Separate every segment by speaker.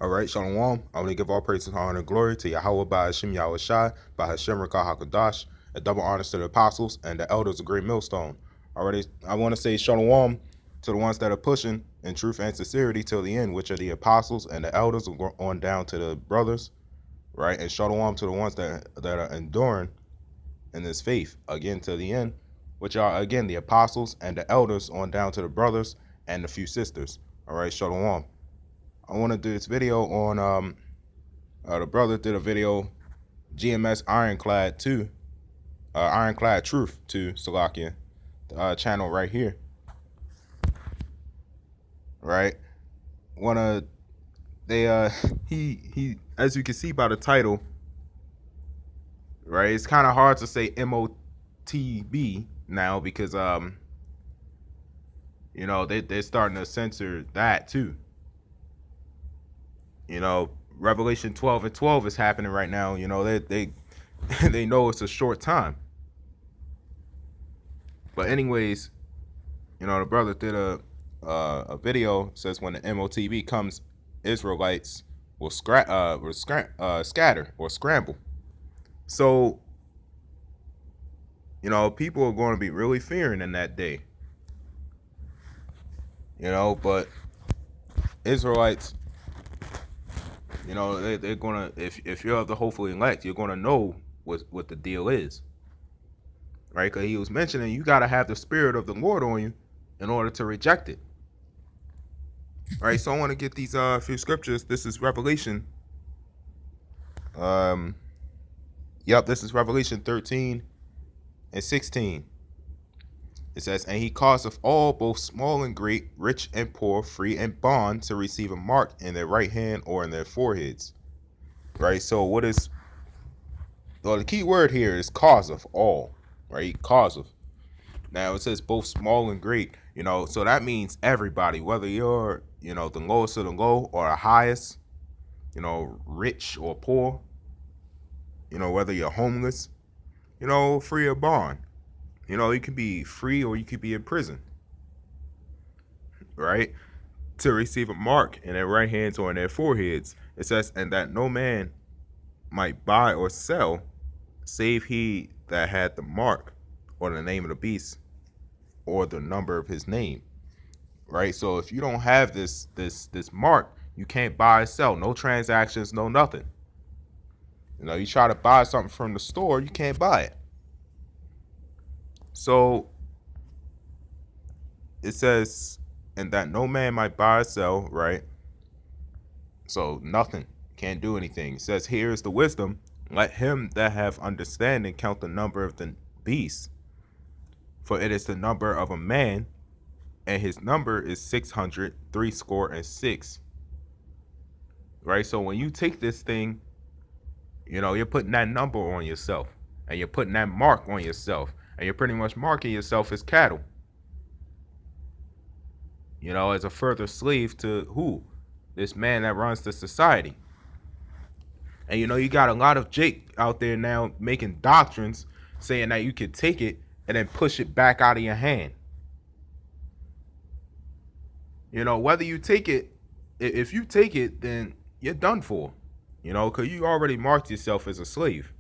Speaker 1: All right, Shalom. I want to give all praise and honor and glory to Yahweh by Hashem Yahweh Shai, by Hashem Rakah HaKadosh, and double honors to the apostles and the elders of Great Millstone. Already, I want to say Shalom to the ones that are pushing in truth and sincerity till the end, which are the apostles and the elders, on down to the brothers, right? And Shalom to the ones that are enduring in this faith, again to the end, which are, again, the apostles and the elders, on down to the brothers and the few sisters. All right, Shalom. I want to do this video on the brother did a video, GMS Ironclad 2, Ironclad Truth to Salakia, channel right here, right? Wanna they he as you can see by the title, right? It's kind of hard to say MOTB now because you know they're starting to censor that too. You know, Revelation 12:12 is happening right now. You know, they they know it's a short time. But anyways, you know, the brother did a video, says when the MOTB comes, Israelites will scatter or scramble. So, you know, people are going to be really fearing in that day. You know, but Israelites, you know, they're gonna, if you're of the hopefully elect, you're gonna know what the deal is, right? Because he was mentioning you got to have the spirit of the Lord on you in order to reject it. Right, so I want to get these few scriptures. This is Revelation. This is Revelation 13 and 16. It says, and he causeth all, both small and great, rich and poor, free and bond, to receive a mark in their right hand or in their foreheads. Right, so what is, well, the key word here is causeth all, right? Causeth. Now it says both small and great, you know, so that means everybody, whether you're, you know, the lowest of the low or the highest, you know, rich or poor, you know, whether you're homeless, you know, free or bond. You know, you could be free or you could be in prison, right? To receive a mark in their right hands or in their foreheads. It says, and that no man might buy or sell, save he that had the mark or the name of the beast or the number of his name. Right? So if you don't have this mark, you can't buy or sell. No transactions, no nothing. You know, you try to buy something from the store, you can't buy it. So it says, and that no man might buy or sell, right? So nothing, can't do anything. It says, here is the wisdom. Let him that have understanding count the number of the beast, for it is the number of a man, and his number is 666. Right? So when you take this thing, you know, you're putting that number on yourself, and you're putting that mark on yourself, and you're pretty much marking yourself as cattle. You know, as a further slave to who? This man that runs the society. And you know, you got a lot of Jake out there now making doctrines saying that you could take it and then push it back out of your hand. You know, whether you take it, if you take it, then you're done for. You know, because you already marked yourself as a slave.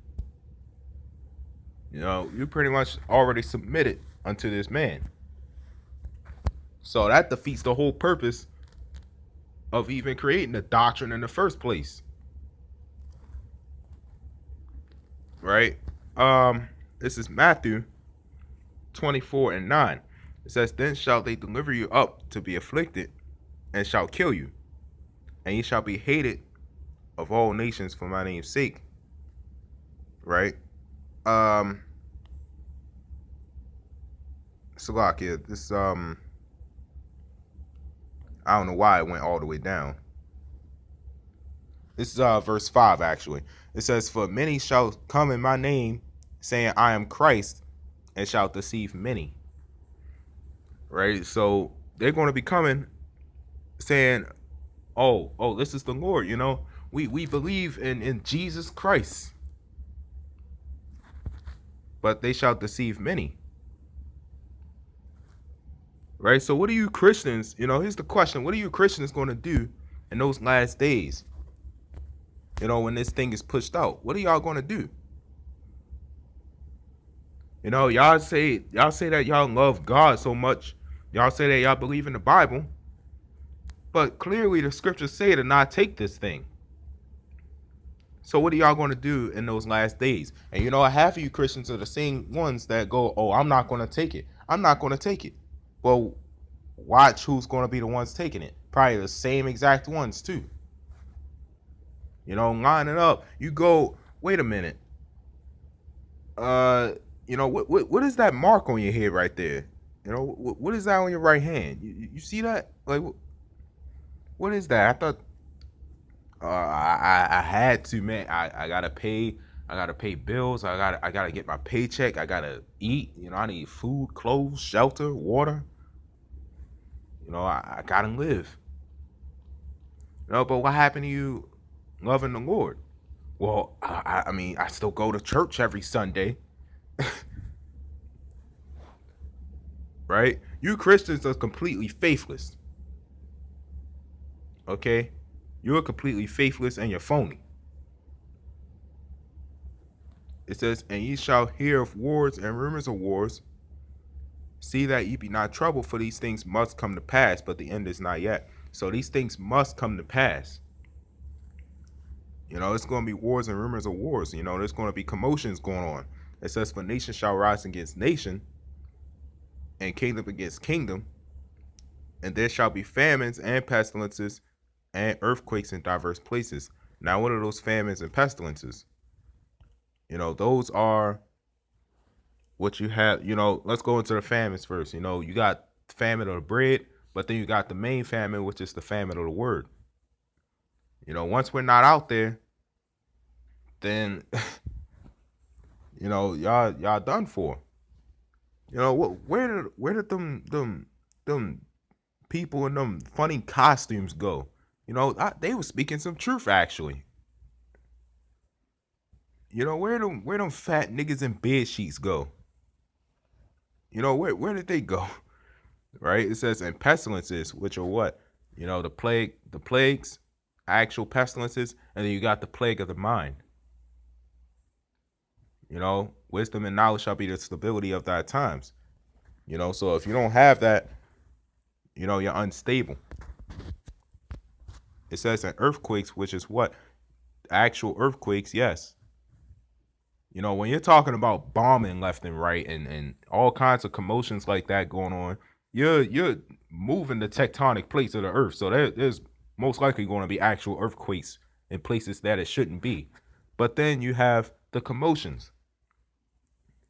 Speaker 1: You know, you pretty much already submitted unto this man. So that defeats the whole purpose of even creating the doctrine in the first place. Right? This is Matthew 24 and 9. It says, then shall they deliver you up to be afflicted, and shall kill you, and ye shall be hated of all nations for my name's sake. Right? Salakia, this I don't know why it went all the way down. This is verse 5 actually. It says, for many shall come in my name, saying I am Christ, and shall deceive many. Right? So they're going to be coming saying, oh, this is the Lord, you know. We believe in Jesus Christ. But they shall deceive many. Right? So what are you Christians, you know, here's the question. What are you Christians going to do in those last days? You know, when this thing is pushed out, what are y'all gonna do? You know, y'all say that y'all love God so much. Y'all say that y'all believe in the Bible, but clearly the scriptures say to not take this thing. So what are y'all going to do in those last days? And you know, half of you Christians are the same ones that go, "Oh, I'm not going to take it. I'm not going to take it." Well, watch who's going to be the ones taking it. Probably the same exact ones too. You know, line it up. You go, wait a minute. You know, what is that mark on your head right there? You know, what is that on your right hand? You see that? Like, what is that? I thought I had to, man. I gotta pay. I gotta pay bills. I gotta get my paycheck. I gotta eat. You know, I need food, clothes, shelter, water. You know, I gotta live. You know, but what happened to you loving the Lord? Well, I mean, I still go to church every Sunday, right? You Christians are completely faithless. Okay, you're completely faithless and you're phony. It says, "And ye shall hear of wars and rumors of wars. See that ye be not troubled, for these things must come to pass, but the end is not yet." So these things must come to pass. You know, it's going to be wars and rumors of wars. You know, there's going to be commotions going on. It says, "For nation shall rise against nation, and kingdom against kingdom, and there shall be famines and pestilences and earthquakes in diverse places." Now, what are those famines and pestilences? You know, those are what you have. You know, let's go into the famines first. You know, you got famine of the bread, but then you got the main famine, which is the famine of the word. You know, once we're not out there, then you know, y'all done for. You know, where did them people in them funny costumes go? You know, they were speaking some truth actually. You know, where them fat niggas in bed sheets go? You know, where did they go? Right? It says, "And pestilences," which are what? You know, the plagues, actual pestilences, and then you got the plague of the mind. You know, wisdom and knowledge shall be the stability of thy times. You know, so if you don't have that, you know, you're unstable. It says in earthquakes, which is what? Actual earthquakes, yes. You know, when you're talking about bombing left and right and all kinds of commotions like that going on, you're moving the tectonic plates of the earth. So there's most likely going to be actual earthquakes in places that it shouldn't be. But then you have the commotions,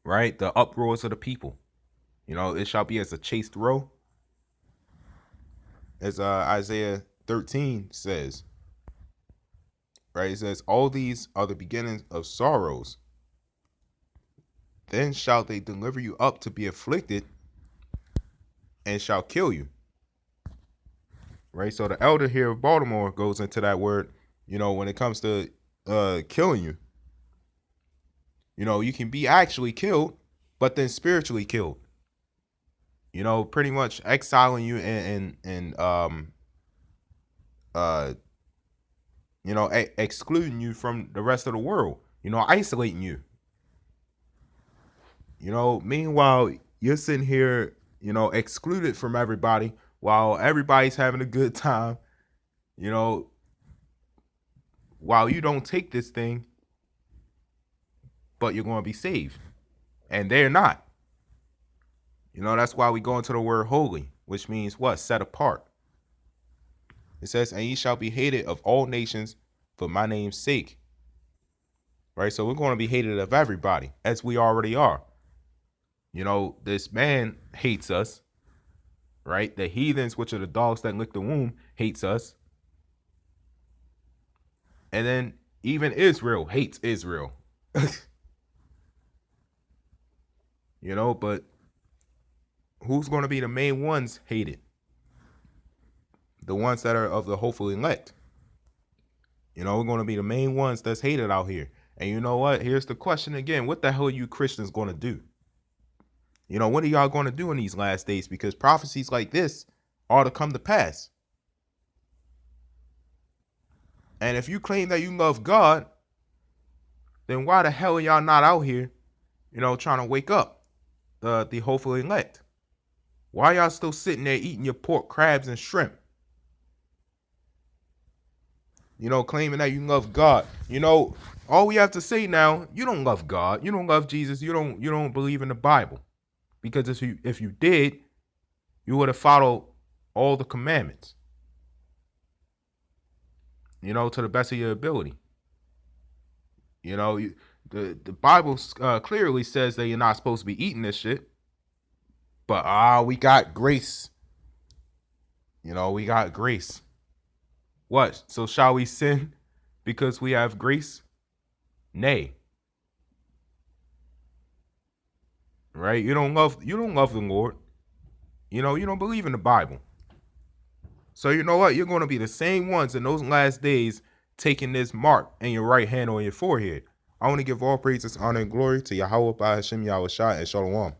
Speaker 1: right? The uproars of the people. You know, it shall be as a chaste roe, as Isaiah 13 says, right? It says, "All these are the beginnings of sorrows. Then shall they deliver you up to be afflicted and shall kill you." Right? So the elder here of Baltimore goes into that word, you know, when it comes to killing you. You know, you can be actually killed, but then spiritually killed. You know, pretty much exiling you and uh you know, excluding you from the rest of the world, you know, isolating you. You know, meanwhile, you're sitting here, you know, excluded from everybody while everybody's having a good time, you know, while you don't take this thing, but you're going to be saved. And they're not. You know, that's why we go into the word holy, which means what? Set apart. It says, "And ye shall be hated of all nations for my name's sake." Right? So we're going to be hated of everybody, as we already are. You know, this man hates us, right? The heathens, which are the dogs that lick the womb, hates us. And then even Israel hates Israel. You know, but who's going to be the main ones hated? The ones that are of the hopeful elect. You know, we're going to be the main ones that's hated out here. And you know what? Here's the question again. What the hell are you Christians going to do? You know, what are y'all going to do in these last days? Because prophecies like this are to come to pass. And if you claim that you love God, then why the hell are y'all not out here, trying to wake up the hopefully elect? Why y'all still sitting there eating your pork, crabs, and shrimp? Claiming that you love God. All we have to say now, you don't love God. You don't love Jesus. You don't believe in the Bible. Because if you did, you would have followed all the commandments, to the best of your ability. The Bible clearly says that you're not supposed to be eating this shit. But we got grace. We got grace. What? So shall we sin because we have grace? Nay. Right? You don't love the Lord. You don't believe in the Bible. So you know what? You're going to be the same ones in those last days taking this mark in your right hand on your forehead. I want to give all praises, honor, and glory to Yahweh by Hashem Yahushua and Shalom.